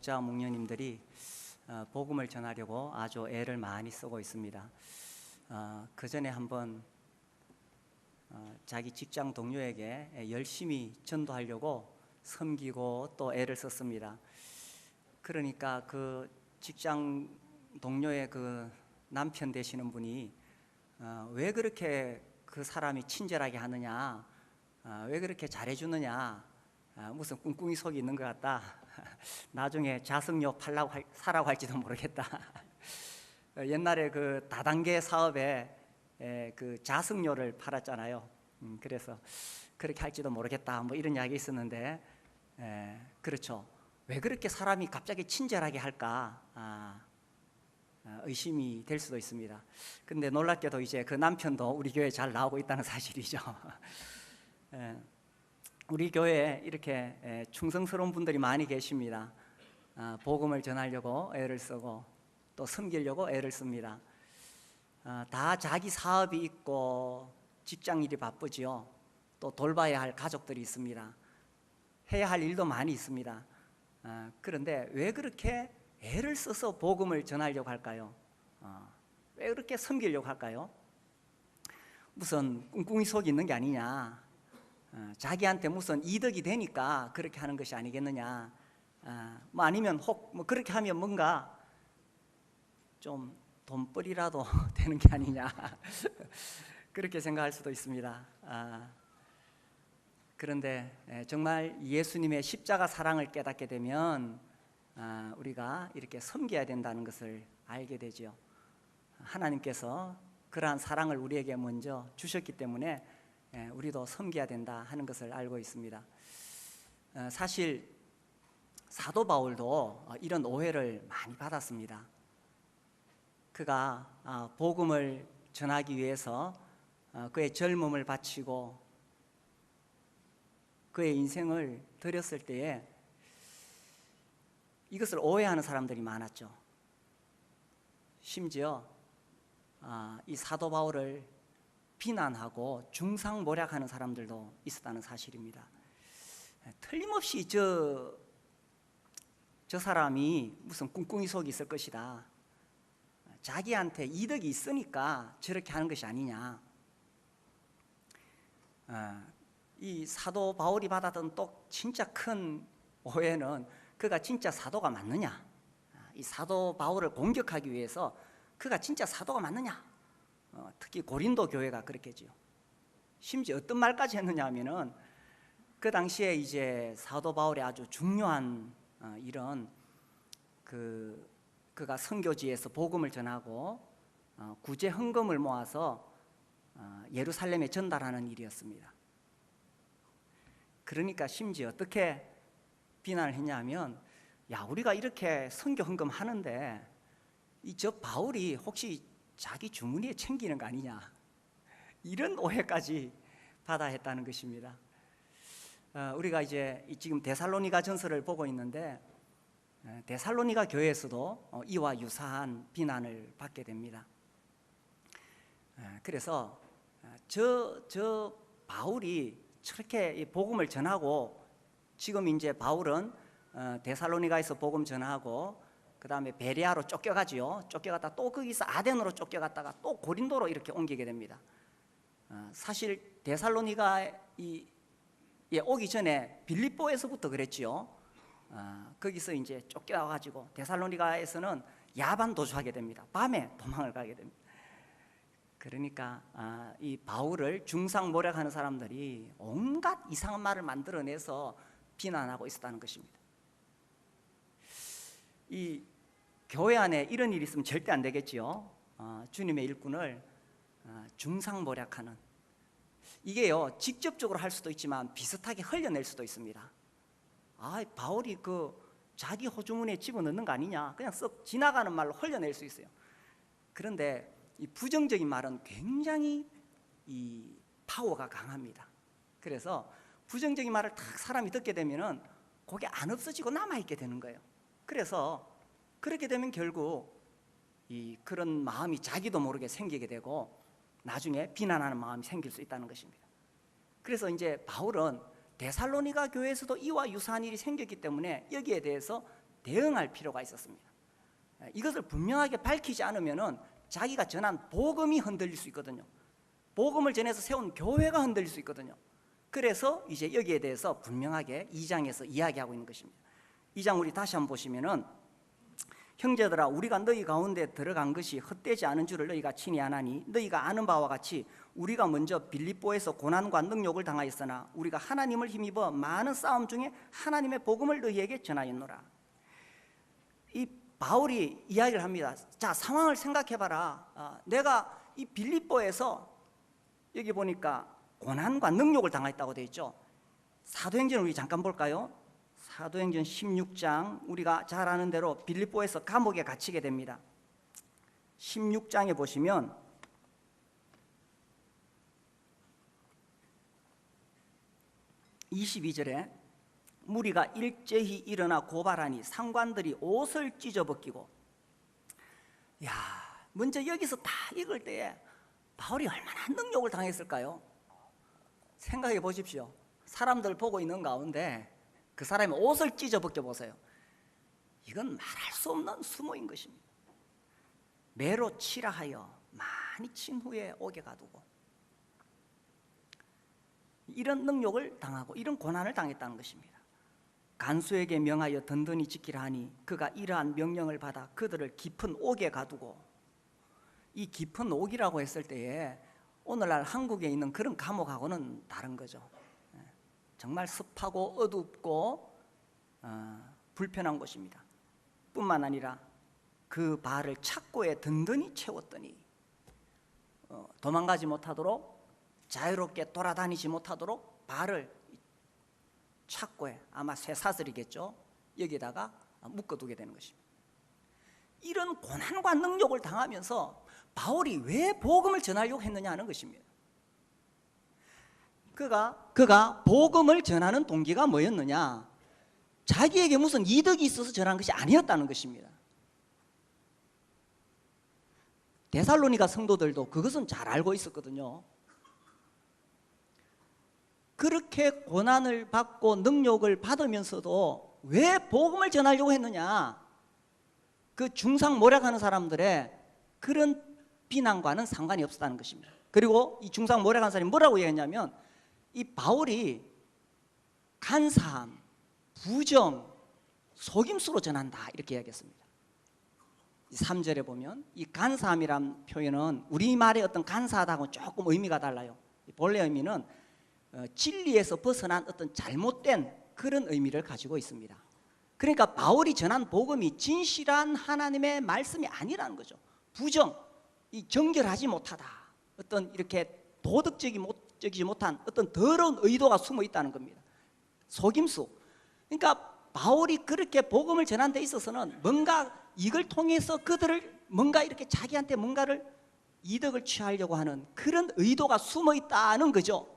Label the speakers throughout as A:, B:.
A: 목자 목녀님들이 복음을 전하려고 아주 애를 많이 쓰고 있습니다. 그 전에 한번 자기 직장 동료에게 열심히 전도하려고 섬기고 또 애를 썼습니다. 그러니까 그 직장 동료의 그 남편 되시는 분이 왜 그렇게 그 사람이 친절하게 하느냐, 왜 그렇게 잘해주느냐, 무슨 꿍꿍이 속이 있는 것 같다. 나중에 자석료 사라고 할지도 모르겠다. 옛날에 그 다단계 사업에 그 자석료를 팔았잖아요. 그래서 그렇게 할지도 모르겠다, 뭐 이런 이야기 있었는데, 그렇죠. 왜 그렇게 사람이 갑자기 친절하게 할까? 의심이 될 수도 있습니다. 근데 놀랍게도 이제 그 남편도 우리 교회에 잘 나오고 있다는 사실이죠. 우리 교회에 이렇게 충성스러운 분들이 많이 계십니다. 복음을 전하려고 애를 쓰고 또 섬기려고 애를 씁니다. 다 자기 사업이 있고 직장일이 바쁘지요. 또 돌봐야 할 가족들이 있습니다. 해야 할 일도 많이 있습니다. 그런데 왜 그렇게 애를 써서 복음을 전하려고 할까요? 왜 그렇게 섬기려고 할까요? 무슨 꿍꿍이 속이 있는 게 아니냐, 자기한테 무슨 이득이 되니까 그렇게 하는 것이 아니겠느냐, 뭐 아니면 혹 뭐 그렇게 하면 뭔가 좀 돈벌이라도 되는 게 아니냐 그렇게 생각할 수도 있습니다. 그런데 정말 예수님의 십자가 사랑을 깨닫게 되면 우리가 이렇게 섬겨야 된다는 것을 알게 되죠. 하나님께서 그러한 사랑을 우리에게 먼저 주셨기 때문에 우리도 섬겨야 된다 하는 것을 알고 있습니다. 사실 사도 바울도 이런 오해를 많이 받았습니다. 그가 복음을 전하기 위해서 그의 젊음을 바치고 그의 인생을 드렸을 때에 이것을 오해하는 사람들이 많았죠. 심지어 이 사도 바울을 비난하고 중상모략하는 사람들도 있었다는 사실입니다. 틀림없이 저 사람이 무슨 꿍꿍이 속이 있을 것이다, 자기한테 이득이 있으니까 저렇게 하는 것이 아니냐. 이 사도 바울이 받았던 또 진짜 큰 오해는 그가 진짜 사도가 맞느냐, 이 사도 바울을 공격하기 위해서 그가 진짜 사도가 맞느냐. 특히 고린도 교회가 그렇게 했죠. 심지어 어떤 말까지 했느냐 하면은 그 당시에 이제 사도 바울의 아주 중요한 이런 그가 선교지에서 복음을 전하고 구제 헌금을 모아서 예루살렘에 전달하는 일이었습니다. 그러니까 심지어 어떻게 비난을 했냐면, 야, 우리가 이렇게 선교 헌금 하는데 저 바울이 혹시 자기 주머니에 챙기는 거 아니냐, 이런 오해까지 받아 했다는 것입니다. 우리가 이제 지금 데살로니가 전서를 보고 있는데 데살로니가 교회에서도 이와 유사한 비난을 받게 됩니다. 그래서 저 바울이 저렇게 복음을 전하고, 지금 이제 바울은 데살로니가에서 복음 전하고 그 다음에 베레아로 쫓겨가지요. 쫓겨갔다 또 거기서 아덴으로 쫓겨갔다가 또 고린도로 이렇게 옮기게 됩니다. 사실 데살로니가에 오기 전에 빌립보에서부터 그랬지요. 거기서 이제 쫓겨가지고 데살로니가에서는 야반 도주하게 됩니다. 밤에 도망을 가게 됩니다. 그러니까 이 바울을 중상모략하는 사람들이 온갖 이상한 말을 만들어내서 비난하고 있었다는 것입니다. 이 교회 안에 이런 일이 있으면 절대 안 되겠지요. 주님의 일꾼을 중상모략하는, 이게요 직접적으로 할 수도 있지만 비슷하게 흘려낼 수도 있습니다. 바울이 그 자기 호주머니에 집어넣는 거 아니냐, 그냥 썩 지나가는 말로 흘려낼 수 있어요. 그런데 이 부정적인 말은 굉장히 이 파워가 강합니다. 그래서 부정적인 말을 딱 사람이 듣게 되면은 그게 안 없어지고 남아있게 되는 거예요. 그래서 그렇게 되면 결국 그런 마음이 자기도 모르게 생기게 되고 나중에 비난하는 마음이 생길 수 있다는 것입니다. 그래서 이제 바울은 데살로니가 교회에서도 이와 유사한 일이 생겼기 때문에 여기에 대해서 대응할 필요가 있었습니다. 이것을 분명하게 밝히지 않으면은 자기가 전한 복음이 흔들릴 수 있거든요. 복음을 전해서 세운 교회가 흔들릴 수 있거든요. 그래서 이제 여기에 대해서 분명하게 2장에서 이야기하고 있는 것입니다. 2장 우리 다시 한번 보시면은, 형제들아 우리가 너희 가운데 들어간 것이 헛되지 않은 줄을 너희가 친히 아나니 너희가 아는 바와 같이 우리가 먼저 빌립보에서 고난과 능욕을 당하였으나 우리가 하나님을 힘입어 많은 싸움 중에 하나님의 복음을 너희에게 전하였노라. 이 바울이 이야기를 합니다. 자, 상황을 생각해봐라. 내가 이 빌립보에서 여기 보니까 고난과 능욕을 당했다고 되어 있죠. 사도행전을 우리 잠깐 볼까요? 사도행전 16장, 우리가 잘 아는 대로 빌립보에서 감옥에 갇히게 됩니다. 16장에 보시면 22절에 무리가 일제히 일어나 고발하니 상관들이 옷을 찢어벗기고, 야, 먼저 여기서 다 읽을 때에 바울이 얼마나 능욕을 당했을까요? 생각해 보십시오. 사람들 보고 있는 가운데 그 사람의 옷을 찢어벗겨 보세요. 이건 말할 수 없는 수모인 것입니다. 매로 치라 하여 많이 친 후에 옥에 가두고, 이런 능욕을 당하고 이런 고난을 당했다는 것입니다. 간수에게 명하여 든든히 지키라 하니 그가 이러한 명령을 받아 그들을 깊은 옥에 가두고, 이 깊은 옥이라고 했을 때에 오늘날 한국에 있는 그런 감옥하고는 다른 거죠. 정말 습하고 어둡고 불편한 곳입니다. 뿐만 아니라 그 발을 착고에 든든히 채웠더니 도망가지 못하도록, 자유롭게 돌아다니지 못하도록 발을 착고에, 아마 쇠사슬이겠죠, 여기다가 묶어두게 되는 것입니다. 이런 고난과 능욕을 당하면서 바울이 왜 복음을 전하려고 했느냐 하는 것입니다. 그가 복음을 전하는 동기가 뭐였느냐? 자기에게 무슨 이득이 있어서 전한 것이 아니었다는 것입니다. 데살로니가 성도들도 그것은 잘 알고 있었거든요. 그렇게 고난을 받고 능욕을 받으면서도 왜 복음을 전하려고 했느냐? 그 중상모략하는 사람들의 그런 비난과는 상관이 없었다는 것입니다. 그리고 이 중상모략하는 사람이 뭐라고 얘기했냐면, 이 바울이 간사함, 부정, 속임수로 전한다, 이렇게 이야기했습니다. 3절에 보면 이 간사함이란 표현은 우리말의 어떤 간사하다고 조금 의미가 달라요. 본래 의미는 진리에서 벗어난 어떤 잘못된 그런 의미를 가지고 있습니다. 그러니까 바울이 전한 복음이 진실한 하나님의 말씀이 아니라는 거죠. 부정, 이 정결하지 못하다, 어떤 이렇게 도덕적이지 못한 어떤 더러운 의도가 숨어 있다는 겁니다. 속임수. 그러니까 바울이 그렇게 복음을 전한 데 있어서는 뭔가 이걸 통해서 그들을 뭔가 이렇게 자기한테 뭔가를 이득을 취하려고 하는 그런 의도가 숨어 있다는 거죠.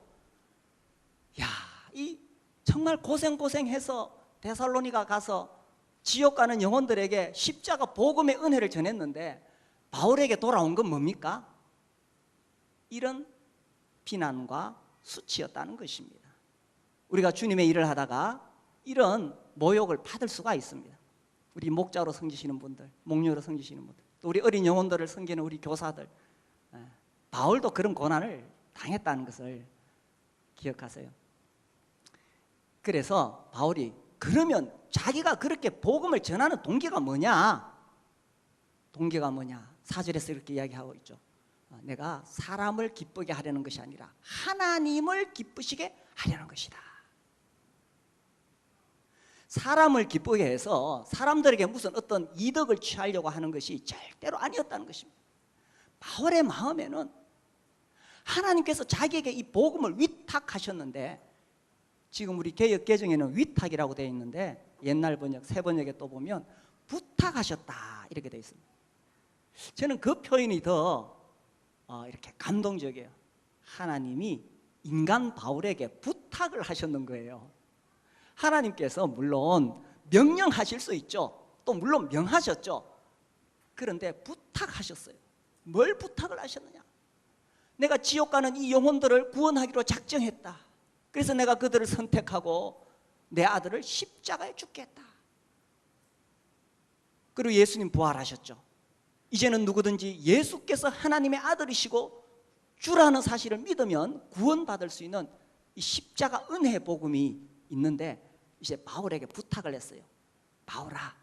A: 야, 이 정말 고생해서 데살로니가 가서 지옥 가는 영혼들에게 십자가 복음의 은혜를 전했는데 바울에게 돌아온 건 뭡니까? 이런 비난과 수치였다는 것입니다. 우리가 주님의 일을 하다가 이런 모욕을 받을 수가 있습니다. 우리 목자로 섬기시는 분들, 목녀로 섬기시는 분들, 또 우리 어린 영혼들을 섬기는 우리 교사들, 바울도 그런 고난을 당했다는 것을 기억하세요. 그래서 바울이, 그러면 자기가 그렇게 복음을 전하는 동기가 뭐냐? 동기가 뭐냐? 4절에서 이렇게 이야기하고 있죠. 내가 사람을 기쁘게 하려는 것이 아니라 하나님을 기쁘시게 하려는 것이다. 사람을 기쁘게 해서 사람들에게 무슨 어떤 이득을 취하려고 하는 것이 절대로 아니었다는 것입니다. 바울의 마음에는 하나님께서 자기에게 이 복음을 위탁하셨는데, 지금 우리 개역 개정에는 위탁이라고 되어 있는데 옛날 번역, 새 번역에 또 보면 부탁하셨다 이렇게 되어 있습니다. 저는 그 표현이 더 이렇게 감동적이에요. 하나님이 인간 바울에게 부탁을 하셨는 거예요. 하나님께서 물론 명령하실 수 있죠. 또 물론 명하셨죠. 그런데 부탁하셨어요. 뭘 부탁을 하셨느냐? 내가 지옥 가는 이 영혼들을 구원하기로 작정했다. 그래서 내가 그들을 선택하고 내 아들을 십자가에 죽겠다. 그리고 예수님 부활하셨죠. 이제는 누구든지 예수께서 하나님의 아들이시고 주라는 사실을 믿으면 구원받을 수 있는 이 십자가 은혜 복음이 있는데, 이제 바울에게 부탁을 했어요. 바울아,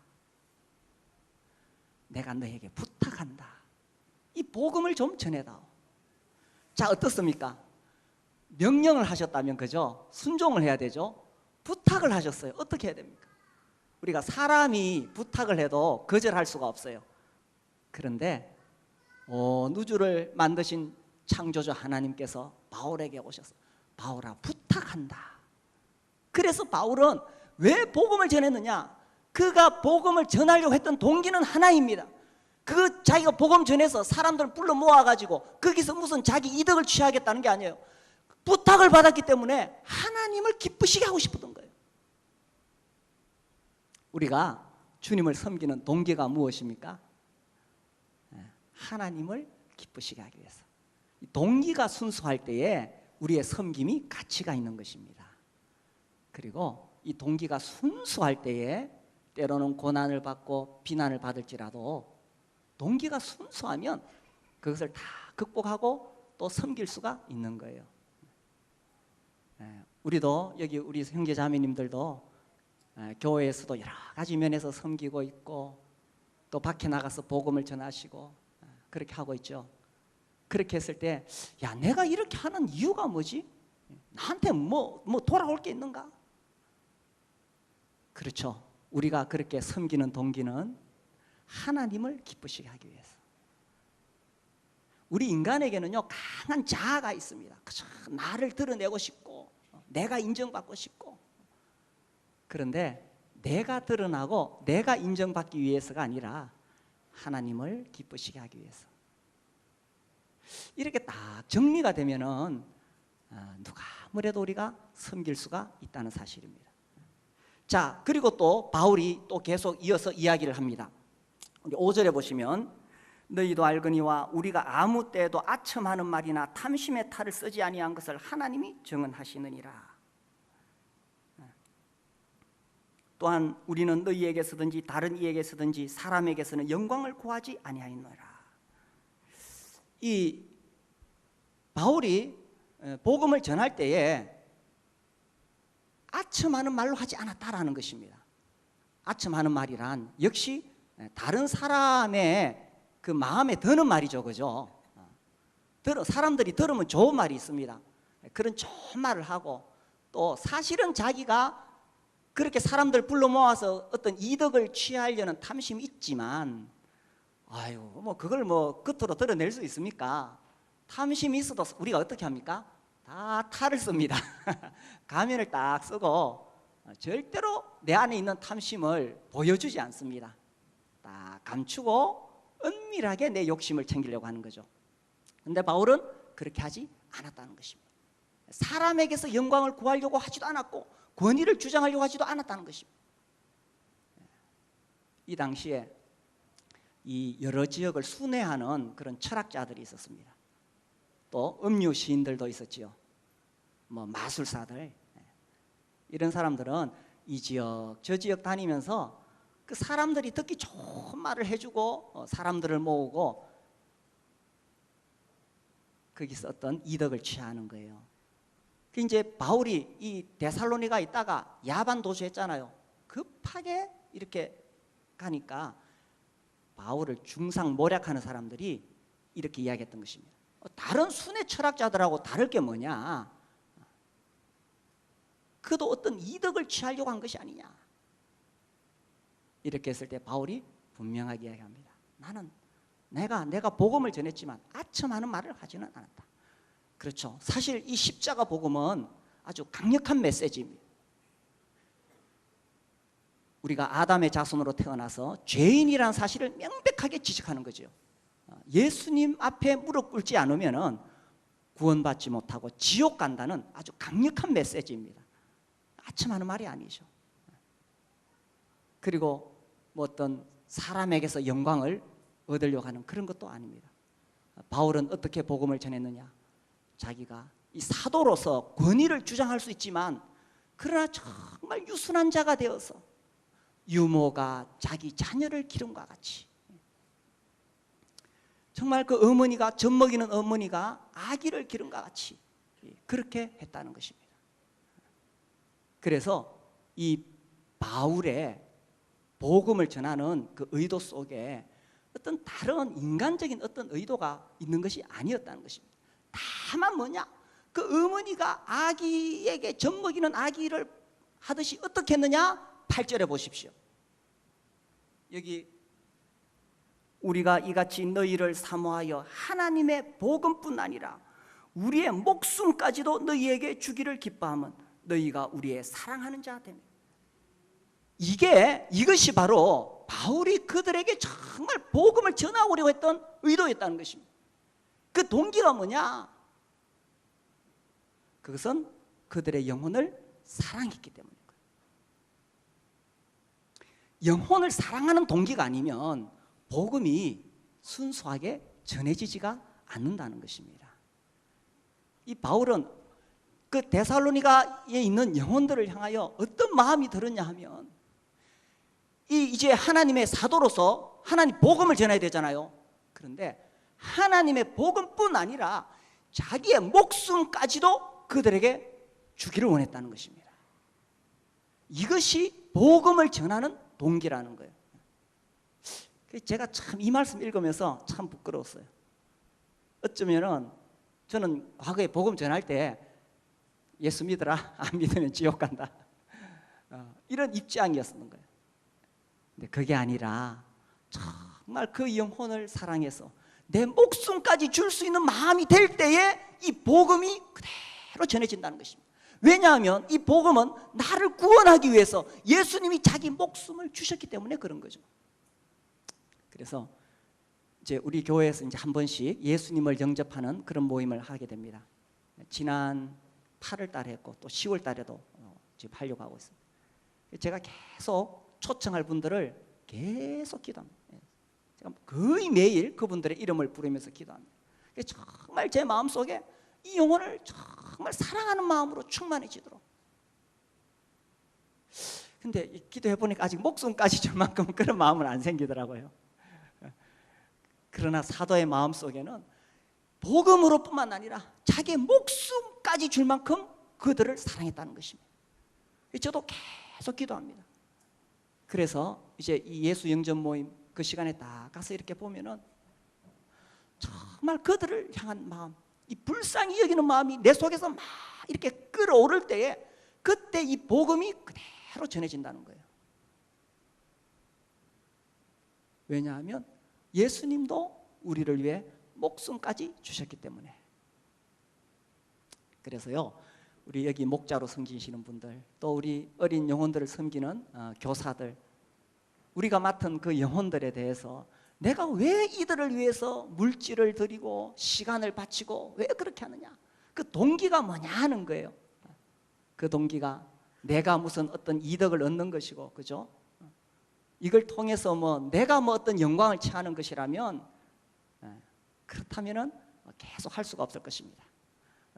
A: 내가 너에게 부탁한다. 이 복음을 좀 전해다오. 자, 어떻습니까? 명령을 하셨다면 그죠? 순종을 해야 되죠. 부탁을 하셨어요. 어떻게 해야 됩니까? 우리가 사람이 부탁을 해도 거절할 수가 없어요. 그런데 우주를 만드신 창조주 하나님께서 바울에게 오셔서 바울아, 부탁한다. 그래서 바울은 왜 복음을 전했느냐? 그가 복음을 전하려고 했던 동기는 하나입니다. 그 자기가 복음 전해서 사람들을 불러 모아가지고 거기서 무슨 자기 이득을 취하겠다는 게 아니에요. 부탁을 받았기 때문에 하나님을 기쁘시게 하고 싶었던 거예요. 우리가 주님을 섬기는 동기가 무엇입니까? 하나님을 기쁘시게 하기 위해서. 동기가 순수할 때에 우리의 섬김이 가치가 있는 것입니다. 그리고 이 동기가 순수할 때에 때로는 고난을 받고 비난을 받을지라도 동기가 순수하면 그것을 다 극복하고 또 섬길 수가 있는 거예요. 우리도 여기 우리 형제 자매님들도 교회에서도 여러 가지 면에서 섬기고 있고 또 밖에 나가서 복음을 전하시고 그렇게 하고 있죠. 그렇게 했을 때, 야, 내가 이렇게 하는 이유가 뭐지? 나한테 뭐 돌아올 게 있는가? 그렇죠. 우리가 그렇게 섬기는 동기는 하나님을 기쁘시게 하기 위해서. 우리 인간에게는요, 강한 자아가 있습니다. 그저 나를 드러내고 싶고 내가 인정받고 싶고. 그런데 내가 드러나고 내가 인정받기 위해서가 아니라 하나님을 기쁘시게 하기 위해서. 이렇게 딱 정리가 되면은 누가 뭐래도 우리가 섬길 수가 있다는 사실입니다. 자, 그리고 또 바울이 또 계속 이어서 이야기를 합니다. 5절에 보시면 너희도 알거니와 우리가 아무 때에도 아첨하는 말이나 탐심의 탈을 쓰지 아니한 것을 하나님이 증언하시느니라. 또한 우리는 너희에게서든지 다른 이에게서든지 사람에게서는 영광을 구하지 아니하였노라. 이 바울이 복음을 전할 때에 아첨하는 말로 하지 않았다라는 것입니다. 아첨하는 말이란 역시 다른 사람의 그 마음에 드는 말이죠, 그죠? 사람들이 들으면 좋은 말이 있습니다. 그런 좋은 말을 하고 또 사실은 자기가 그렇게 사람들 불러 모아서 어떤 이득을 취하려는 탐심이 있지만, 아유, 뭐 그걸 뭐 겉으로 드러낼 수 있습니까? 탐심이 있어도 우리가 어떻게 합니까? 다 탈을 씁니다. 가면을 딱 쓰고 절대로 내 안에 있는 탐심을 보여주지 않습니다. 딱 감추고 은밀하게 내 욕심을 챙기려고 하는 거죠. 그런데 바울은 그렇게 하지 않았다는 것입니다. 사람에게서 영광을 구하려고 하지도 않았고 권위를 주장하려고 하지도 않았다는 것입니다. 이 당시에 이 여러 지역을 순회하는 그런 철학자들이 있었습니다. 또 음료 시인들도 있었지요. 뭐 마술사들, 이런 사람들은 이 지역 저 지역 다니면서 그 사람들이 듣기 좋은 말을 해주고 사람들을 모으고 거기서 어떤 이득을 취하는 거예요. 그 이제 바울이 이 데살로니가 있다가 야반 도주했잖아요. 급하게 이렇게 가니까 바울을 중상모략하는 사람들이 이렇게 이야기했던 것입니다. 다른 순회 철학자들하고 다를 게 뭐냐? 그도 어떤 이득을 취하려고 한 것이 아니냐? 이렇게 했을 때 바울이 분명하게 이야기합니다. 나는 내가 복음을 전했지만 아첨하는 말을 하지는 않았다. 그렇죠. 사실 이 십자가 복음은 아주 강력한 메시지입니다. 우리가 아담의 자손으로 태어나서 죄인이라는 사실을 명백하게 지적하는 거죠. 예수님 앞에 무릎 꿇지 않으면 구원받지 못하고 지옥 간다는 아주 강력한 메시지입니다. 아첨하는 말이 아니죠. 그리고 뭐 어떤 사람에게서 영광을 얻으려고 하는 그런 것도 아닙니다. 바울은 어떻게 복음을 전했느냐? 자기가 이 사도로서 권위를 주장할 수 있지만 그러나 정말 유순한 자가 되어서 유모가 자기 자녀를 기름과 같이, 정말 그 어머니가, 젖 먹이는 어머니가 아기를 기름과 같이 그렇게 했다는 것입니다. 그래서 이 바울의 복음을 전하는 그 의도 속에 어떤 다른 인간적인 어떤 의도가 있는 것이 아니었다는 것입니다. 다만 뭐냐? 그 어머니가 아기에게 젖 먹이는 아기를 하듯이 어떻게 했느냐? 8절에 보십시오. 여기 우리가 이같이 너희를 사모하여 하나님의 복음뿐 아니라 우리의 목숨까지도 너희에게 주기를 기뻐하면 너희가 우리의 사랑하는 자 되며. 이것이 바로 바울이 그들에게 정말 복음을 전하려고 했던 의도였다는 것입니다. 그 동기가 뭐냐? 그것은 그들의 영혼을 사랑했기 때문인 거예요. 영혼을 사랑하는 동기가 아니면 복음이 순수하게 전해지지가 않는다는 것입니다. 이 바울은 그 데살로니가에 있는 영혼들을 향하여 어떤 마음이 들었냐 하면, 이제 하나님의 사도로서 하나님 복음을 전해야 되잖아요. 그런데 하나님의 복음뿐 아니라 자기의 목숨까지도 그들에게 주기를 원했다는 것입니다. 이것이 복음을 전하는 동기라는 거예요. 제가 참 이 말씀 읽으면서 참 부끄러웠어요. 어쩌면은 저는 과거에 복음 전할 때 예수 믿어라, 안 믿으면 지옥 간다, 이런 입장이었던 거예요. 근데 그게 아니라 정말 그 영혼을 사랑해서 내 목숨까지 줄 수 있는 마음이 될 때에 이 복음이 그대로 전해진다는 것입니다. 왜냐하면 이 복음은 나를 구원하기 위해서 예수님이 자기 목숨을 주셨기 때문에 그런 거죠. 그래서 이제 우리 교회에서 이제 한 번씩 예수님을 영접하는 그런 모임을 하게 됩니다. 지난 8월 달에 했고 또 10월 달에도 지금 하려고 하고 있습니다. 제가 계속 초청할 분들을 계속 기도합니다. 제가 거의 매일 그분들의 이름을 부르면서 기도합니다. 정말 제 마음속에 이 영혼을 정말 사랑하는 마음으로 충만해지도록. 근데 기도해 보니까 아직 목숨까지 줄 만큼 그런 마음은 안 생기더라고요. 그러나 사도의 마음속에는 복음으로뿐만 아니라 자기의 목숨까지 줄 만큼 그들을 사랑했다는 것입니다. 저도 계속 기도합니다. 그래서 이제 이 예수 영접 모임 그 시간에 딱 가서 이렇게 보면은 정말 그들을 향한 마음, 이 불쌍히 여기는 마음이 내 속에서 막 이렇게 끓어오를 때에 그때 이 복음이 그대로 전해진다는 거예요. 왜냐하면 예수님도 우리를 위해 목숨까지 주셨기 때문에. 그래서요, 우리 여기 목자로 섬기시는 분들, 또 우리 어린 영혼들을 섬기는 교사들, 우리가 맡은 그 영혼들에 대해서 내가 왜 이들을 위해서 물질을 드리고 시간을 바치고 왜 그렇게 하느냐, 그 동기가 뭐냐 하는 거예요. 그 동기가 내가 무슨 어떤 이득을 얻는 것이고, 그죠? 이걸 통해서 내가 어떤 영광을 취하는 것이라면, 그렇다면은 계속 할 수가 없을 것입니다.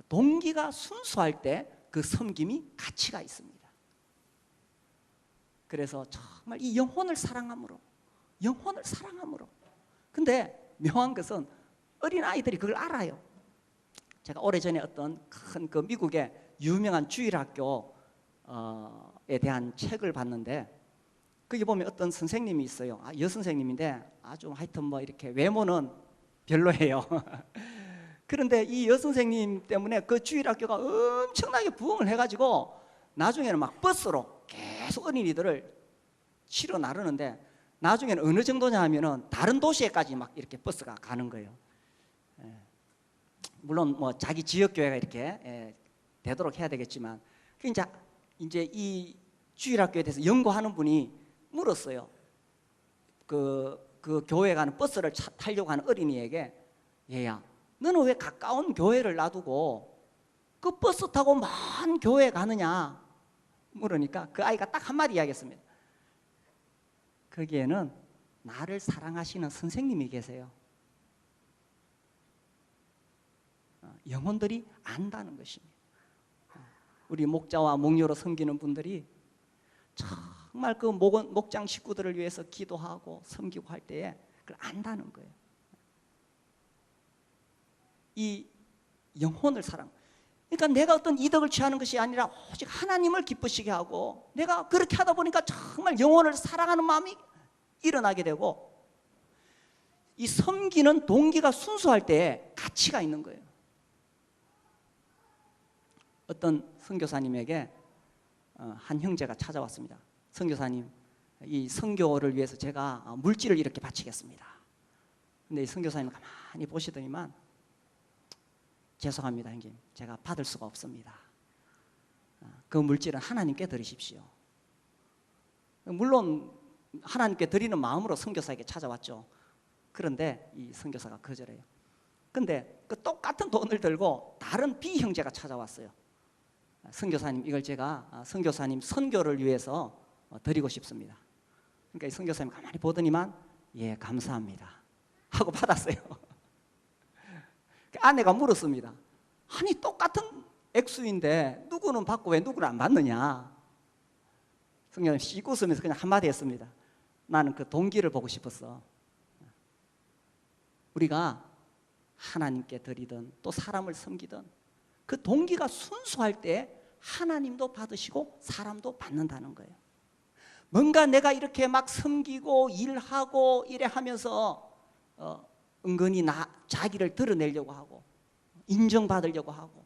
A: 동기가 순수할 때 그 섬김이 가치가 있습니다. 그래서 정말 이 영혼을 사랑함으로. 근데 묘한 것은 어린아이들이 그걸 알아요. 제가 오래전에 어떤 큰 그 미국의 유명한 주일학교에 대한 책을 봤는데, 거기 보면 어떤 선생님이 있어요. 여선생님인데 아주 하여튼 이렇게 외모는 별로예요. 그런데 이 여선생님 때문에 그 주일학교가 엄청나게 부흥을 해가지고 나중에는 막 버스로 계속 어린이들을 실어 나르는데, 나중에는 어느 정도냐 하면은 다른 도시에까지 막 이렇게 버스가 가는 거예요. 물론 자기 지역 교회가 이렇게 되도록 해야 되겠지만, 이제 이 주일학교에 대해서 연구하는 분이 물었어요. 그 교회 가는 버스를 타려고 하는 어린이에게, 얘야, 너는 왜 가까운 교회를 놔두고 그 버스 타고 먼 교회 가느냐 물으니까 그 아이가 딱 한마디 이야기했습니다. 거기에는 나를 사랑하시는 선생님이 계세요. 영혼들이 안다는 것입니다. 우리 목자와 목녀로 섬기는 분들이 정말 정말 그 목장 식구들을 위해서 기도하고 섬기고 할 때에 그걸 안다는 거예요. 이 영혼을 사랑. 그러니까 내가 어떤 이득을 취하는 것이 아니라 오직 하나님을 기쁘시게 하고, 내가 그렇게 하다 보니까 정말 영혼을 사랑하는 마음이 일어나게 되고, 이 섬기는 동기가 순수할 때 가치가 있는 거예요. 어떤 선교사님에게 한 형제가 찾아왔습니다. 선교사님, 이 선교를 위해서 제가 물질을 이렇게 바치겠습니다. 근데 이 선교사님은 가만히 보시더니만, 죄송합니다 형님, 제가 받을 수가 없습니다. 그 물질은 하나님께 드리십시오. 물론 하나님께 드리는 마음으로 선교사에게 찾아왔죠. 그런데 이 선교사가 거절해요. 근데 그 똑같은 돈을 들고 다른 B 형제가 찾아왔어요. 선교사님, 이걸 제가 선교사님 선교를 위해서 드리고 싶습니다. 그러니까 이 선교사님 가만히 보더니만, 예, 감사합니다 하고 받았어요. 아내가 물었습니다. 아니, 똑같은 액수인데 누구는 받고 왜 누구는 안 받느냐. 선교사님 씩 웃으면서 그냥 한마디 했습니다. 나는 그 동기를 보고 싶었어. 우리가 하나님께 드리든 또 사람을 섬기든 그 동기가 순수할 때 하나님도 받으시고 사람도 받는다는 거예요. 뭔가 내가 이렇게 막 섬기고 일하고 이래 하면서 은근히 자기를 드러내려고 하고, 인정받으려고 하고,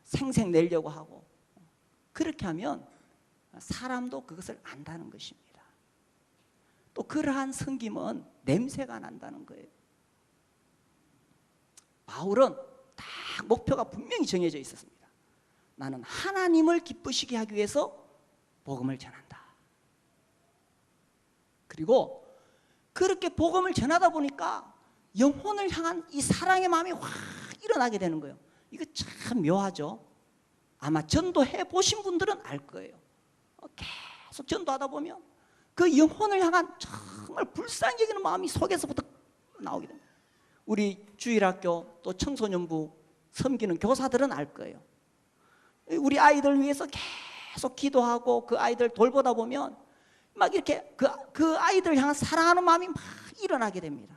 A: 생색내려고 하고, 그렇게 하면 사람도 그것을 안다는 것입니다. 또 그러한 섬김은 냄새가 난다는 거예요. 바울은 딱 목표가 분명히 정해져 있었습니다. 나는 하나님을 기쁘시게 하기 위해서 복음을 전한다. 그리고 그렇게 복음을 전하다 보니까 영혼을 향한 이 사랑의 마음이 확 일어나게 되는 거예요. 이거 참 묘하죠. 아마 전도해 보신 분들은 알 거예요. 계속 전도하다 보면 그 영혼을 향한 정말 불쌍히 여기는 마음이 속에서부터 나오게 됩니다. 우리 주일학교 또 청소년부 섬기는 교사들은 알 거예요. 우리 아이들 위해서 계속 기도하고 그 아이들 돌보다 보면 막 이렇게 그 아이들 향한 사랑하는 마음이 막 일어나게 됩니다.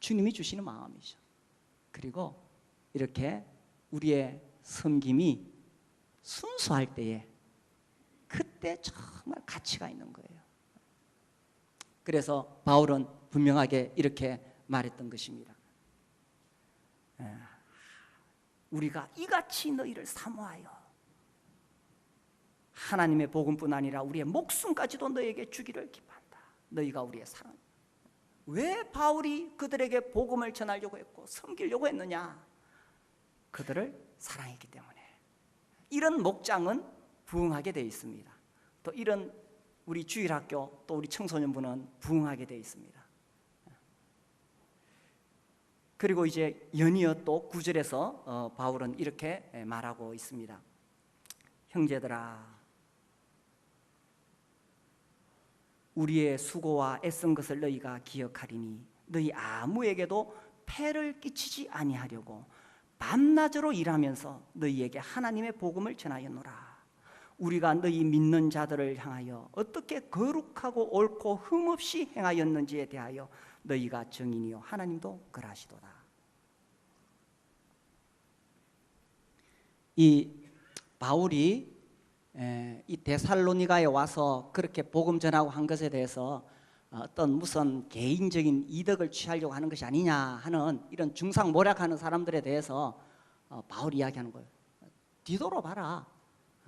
A: 주님이 주시는 마음이죠. 그리고 이렇게 우리의 섬김이 순수할 때에 그때 정말 가치가 있는 거예요. 그래서 바울은 분명하게 이렇게 말했던 것입니다. 우리가 이같이 너희를 사모하여 하나님의 복음뿐 아니라 우리의 목숨까지도 너희에게 주기를 기뻐한다. 너희가 우리의 사랑. 왜 바울이 그들에게 복음을 전하려고 했고 섬기려고 했느냐? 그들을 사랑했기 때문에. 이런 목장은 부응하게 되어 있습니다. 또 이런 우리 주일학교 또 우리 청소년부는 부응하게 되어 있습니다. 그리고 이제 연이어 또 9절에서 바울은 이렇게 말하고 있습니다. 형제들아, 우리의 수고와 애쓴 것을 너희가 기억하리니 너희 아무에게도 폐를 끼치지 아니하려고 밤낮으로 일하면서 너희에게 하나님의 복음을 전하였노라. 우리가 너희 믿는 자들을 향하여 어떻게 거룩하고 옳고 흠없이 행하였는지에 대하여 너희가 증인이요 하나님도 그러하시도다. 이 바울이 이 데살로니가에 와서 그렇게 복음 전하고 한 것에 대해서 어떤 무슨 개인적인 이득을 취하려고 하는 것이 아니냐 하는 이런 중상모략하는 사람들에 대해서 바울이 이야기하는 거예요. 뒤돌아봐라.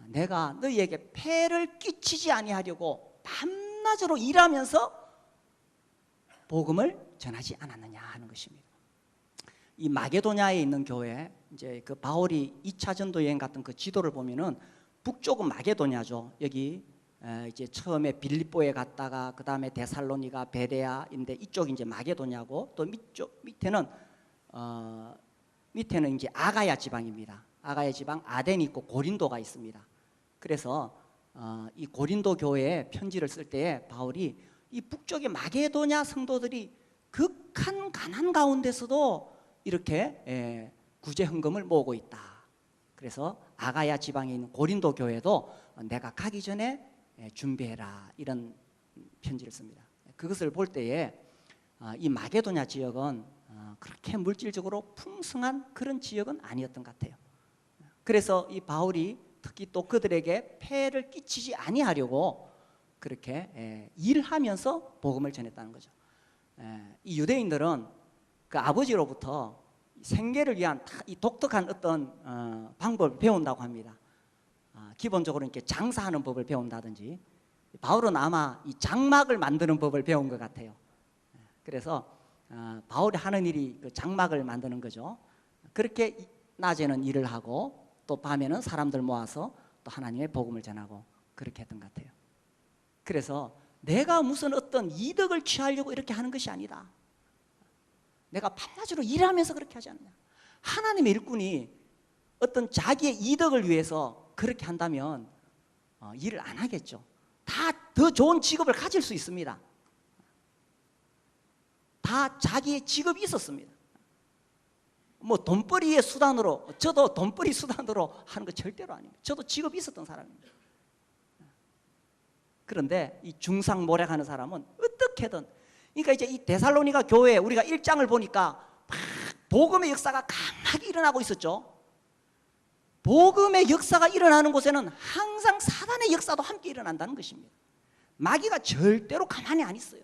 A: 내가 너희에게 폐를 끼치지 아니하려고 밤낮으로 일하면서 복음을 전하지 않았느냐 하는 것입니다. 이 마게도냐에 있는 교회, 이제 그 바울이 2차 전도 여행 갔던 그 지도를 보면은 북쪽은 마게도냐죠. 여기 이제 처음에 빌립보에 갔다가 그 다음에 데살로니가, 베레아인데 이쪽이 이제 마게도냐고, 또 밑에는 이제 아가야 지방입니다. 아가야 지방 아덴이 있고 고린도가 있습니다. 그래서 이 고린도 교회에 편지를 쓸 때 바울이 이 북쪽의 마게도냐 성도들이 극한 가난 가운데서도 이렇게 구제 헌금을 모으고 있다. 그래서 아가야 지방에 있는 고린도 교회도 내가 가기 전에 준비해라, 이런 편지를 씁니다. 그것을 볼 때에 이 마게도냐 지역은 그렇게 물질적으로 풍성한 그런 지역은 아니었던 것 같아요. 그래서 이 바울이 특히 또 그들에게 폐해를 끼치지 아니하려고 그렇게 일하면서 복음을 전했다는 거죠. 이 유대인들은 그 아버지로부터 생계를 위한 이 독특한 어떤 방법을 배운다고 합니다. 기본적으로 이렇게 장사하는 법을 배운다든지, 바울은 아마 이 장막을 만드는 법을 배운 것 같아요. 그래서 바울이 하는 일이 그 장막을 만드는 거죠. 그렇게 낮에는 일을 하고 또 밤에는 사람들 모아서 또 하나님의 복음을 전하고 그렇게 했던 것 같아요. 그래서 내가 무슨 어떤 이득을 취하려고 이렇게 하는 것이 아니다. 내가 밤낮으로 일하면서 그렇게 하지 않느냐. 하나님의 일꾼이 어떤 자기의 이득을 위해서 그렇게 한다면 일을 안 하겠죠. 다 더 좋은 직업을 가질 수 있습니다. 다 자기의 직업이 있었습니다. 뭐 돈벌이의 수단으로, 저도 돈벌이 수단으로 하는 거 절대로 아닙니다. 저도 직업이 있었던 사람입니다. 그런데 이 중상모략하는 사람은 어떻게든, 그러니까 이제 이 데살로니가 교회 우리가 1장을 보니까 막 복음의 역사가 강하게 일어나고 있었죠. 복음의 역사가 일어나는 곳에는 항상 사단의 역사도 함께 일어난다는 것입니다. 마귀가 절대로 가만히 안 있어요.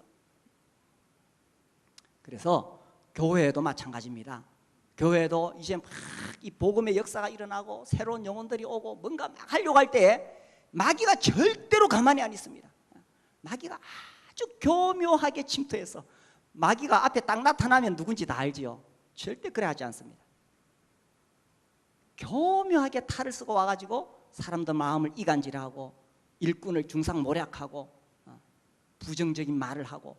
A: 그래서 교회도 마찬가지입니다. 교회도 이제 막 이 복음의 역사가 일어나고 새로운 영혼들이 오고 뭔가 막 하려고 할 때 마귀가 절대로 가만히 안 있습니다. 마귀가 아주 교묘하게 침투해서, 마귀가 앞에 딱 나타나면 누군지 다 알지요. 절대 그래 하지 않습니다. 교묘하게 탈을 쓰고 와가지고 사람들 마음을 이간질하고 일꾼을 중상모략하고 부정적인 말을 하고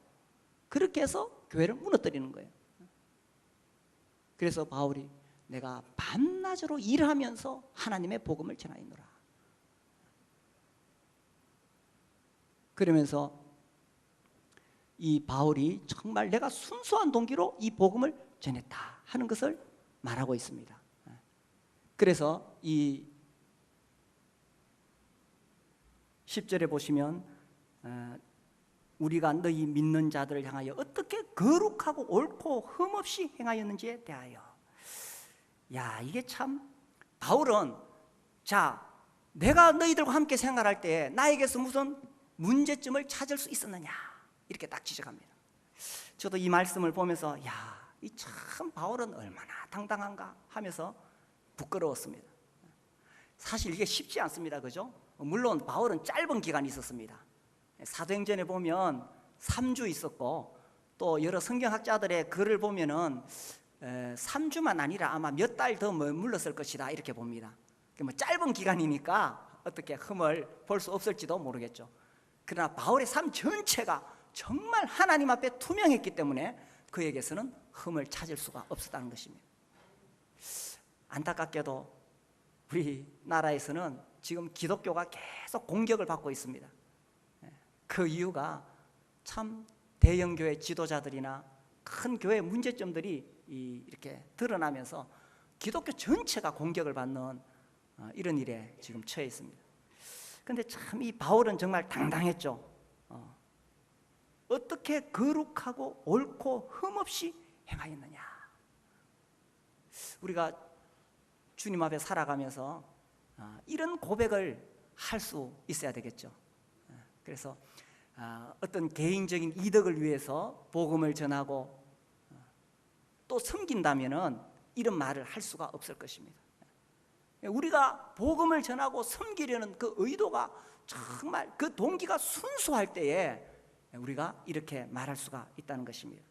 A: 그렇게 해서 교회를 무너뜨리는 거예요. 그래서 바울이 내가 밤낮으로 일하면서 하나님의 복음을 전하노라. 그러면서 이 바울이 정말 내가 순수한 동기로 이 복음을 전했다 하는 것을 말하고 있습니다. 그래서 이 10절에 보시면 우리가 너희 믿는 자들을 향하여 어떻게 거룩하고 옳고 흠없이 행하였는지에 대하여. 야, 이게 참, 바울은 자, 내가 너희들과 함께 생활할 때 나에게서 무슨 문제점을 찾을 수 있었느냐, 이렇게 딱 지적합니다. 저도 이 말씀을 보면서 야, 이 참 바울은 얼마나 당당한가 하면서 부끄러웠습니다. 사실 이게 쉽지 않습니다. 그죠? 물론 바울은 짧은 기간이 있었습니다. 사도행전에 보면 3주 있었고, 또 여러 성경학자들의 글을 보면은 3주만 아니라 아마 몇 달 더 머물렀을 것이다, 이렇게 봅니다. 뭐 짧은 기간이니까 어떻게 흠을 볼 수 없을지도 모르겠죠. 그러나 바울의 삶 전체가 정말 하나님 앞에 투명했기 때문에 그에게서는 흠을 찾을 수가 없었다는 것입니다. 안타깝게도 우리나라에서는 지금 기독교가 계속 공격을 받고 있습니다. 그 이유가 참 대형교회 지도자들이나 큰 교회 문제점들이 이렇게 드러나면서 기독교 전체가 공격을 받는 이런 일에 지금 처해 있습니다. 그런데 참 이 바울은 정말 당당했죠. 어떻게 거룩하고 옳고 흠없이 행하였느냐. 우리가 주님 앞에 살아가면서 이런 고백을 할 수 있어야 되겠죠. 그래서 어떤 개인적인 이득을 위해서 복음을 전하고 또 섬긴다면은 이런 말을 할 수가 없을 것입니다. 우리가 복음을 전하고 섬기려는 그 의도가 정말 그 동기가 순수할 때에 우리가 이렇게 말할 수가 있다는 것입니다.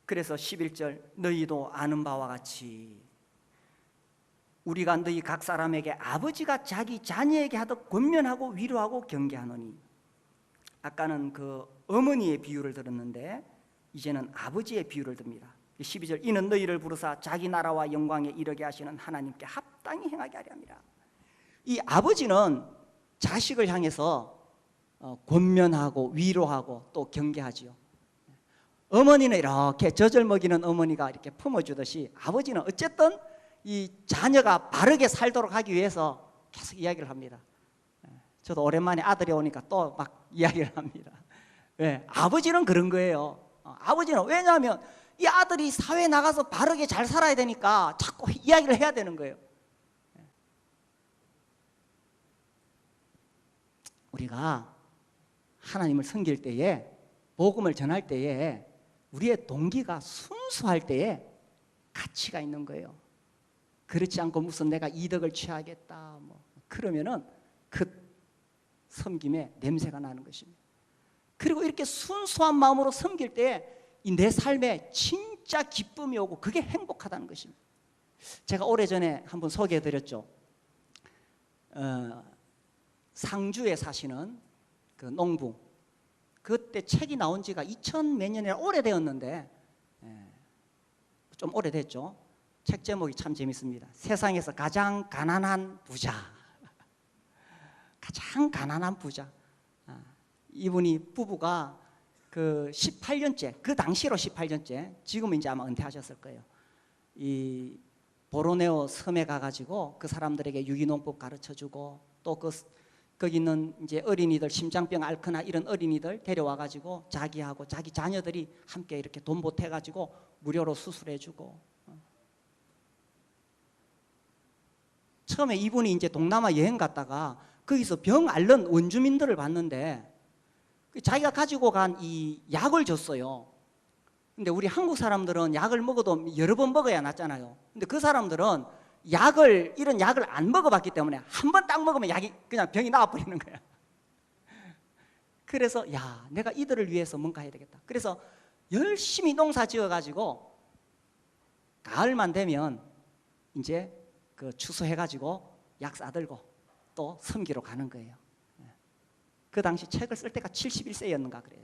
A: 그래서 11절 너희도 아는 바와 같이 우리가 너희 각 사람에게 아버지가 자기 자녀에게 하듯 권면하고 위로하고 경계하노니. 아까는 그 어머니의 비유를 들었는데 이제는 아버지의 비유를 듭니다. 12절 이는 너희를 부르사 자기 나라와 영광에 이르게 하시는 하나님께 합당히 행하게 하려 함이라. 이 아버지는 자식을 향해서 권면하고 위로하고 또 경계하지요. 어머니는 이렇게 젖을 먹이는 어머니가 이렇게 품어주듯이 아버지는 어쨌든 이 자녀가 바르게 살도록 하기 위해서 계속 이야기를 합니다. 저도 오랜만에 아들이 오니까 또 막 이야기를 합니다. 왜? 아버지는 그런 거예요. 아버지는 왜냐하면 이 아들이 사회에 나가서 바르게 잘 살아야 되니까 자꾸 이야기를 해야 되는 거예요. 우리가 하나님을 섬길 때에, 복음을 전할 때에 우리의 동기가 순수할 때에 가치가 있는 거예요. 그렇지 않고 무슨 내가 이득을 취하겠다 그러면은 그 섬김에 냄새가 나는 것입니다. 그리고 이렇게 순수한 마음으로 섬길 때에 내 삶에 진짜 기쁨이 오고 그게 행복하다는 것입니다. 제가 오래전에 한번 소개해드렸죠. 상주에 사시는 그 농부, 그때 책이 나온 지가 2000 몇 년이나 오래되었는데, 좀 오래됐죠. 책 제목이 참 재밌습니다. 세상에서 가장 가난한 부자. 가장 가난한 부자. 이분이 부부가 그 18년째, 그 당시로 18년째, 지금은 이제 아마 은퇴하셨을 거예요. 이 보르네오 섬에 가가지고 그 사람들에게 유기농법 가르쳐주고, 또 거기 있는 이제 어린이들, 심장병 앓거나 이런 어린이들 데려와가지고 자기하고 자기 자녀들이 함께 이렇게 돈 보태가지고 무료로 수술해주고. 처음에 이분이 이제 동남아 여행 갔다가 거기서 병 앓는 원주민들을 봤는데 자기가 가지고 간 이 약을 줬어요. 근데 우리 한국 사람들은 약을 먹어도 여러 번 먹어야 낫잖아요. 근데 그 사람들은 이런 약을 안 먹어봤기 때문에 한 번 딱 먹으면 약이 그냥 병이 나와버리는 거야. 그래서 야, 내가 이들을 위해서 뭔가 해야 되겠다. 그래서 열심히 농사 지어가지고 가을만 되면 이제 그 추수해가지고 약 싸들고 또 섬기러 가는 거예요. 그 당시 책을 쓸 때가 71세였는가 그래요.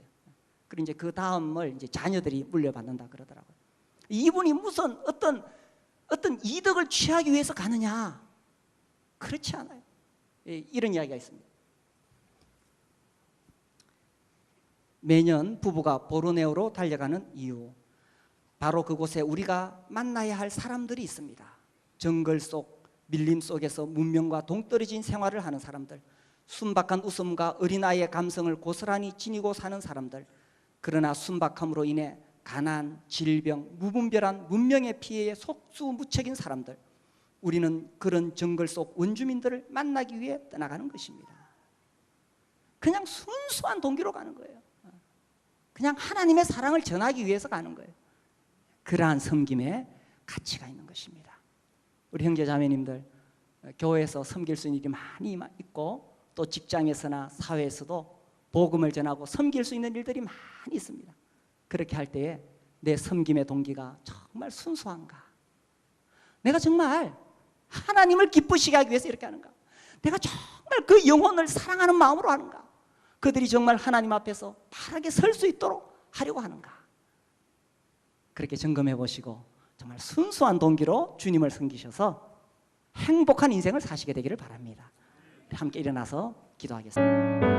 A: 그리고 이제 그 다음을 이제 자녀들이 물려받는다 그러더라고요. 이분이 무슨 어떤 이득을 취하기 위해서 가느냐? 그렇지 않아요. 이런 이야기가 있습니다. 매년 부부가 보르네오로 달려가는 이유, 바로 그곳에 우리가 만나야 할 사람들이 있습니다. 정글 속 밀림 속에서 문명과 동떨어진 생활을 하는 사람들, 순박한 웃음과 어린아이의 감성을 고스란히 지니고 사는 사람들, 그러나 순박함으로 인해 가난, 질병, 무분별한 문명의 피해에 속수무책인 사람들, 우리는 그런 정글 속 원주민들을 만나기 위해 떠나가는 것입니다. 그냥 순수한 동기로 가는 거예요. 그냥 하나님의 사랑을 전하기 위해서 가는 거예요. 그러한 섬김에 가치가 있는 것입니다. 우리 형제자매님들, 교회에서 섬길 수 있는 일이 많이 있고 또 직장에서나 사회에서도 복음을 전하고 섬길 수 있는 일들이 많이 있습니다. 그렇게 할 때에 내 섬김의 동기가 정말 순수한가? 내가 정말 하나님을 기쁘시게 하기 위해서 이렇게 하는가? 내가 정말 그 영혼을 사랑하는 마음으로 하는가? 그들이 정말 하나님 앞에서 바르게 설 수 있도록 하려고 하는가? 그렇게 점검해 보시고 정말 순수한 동기로 주님을 섬기셔서 행복한 인생을 사시게 되기를 바랍니다. 함께 일어나서 기도하겠습니다.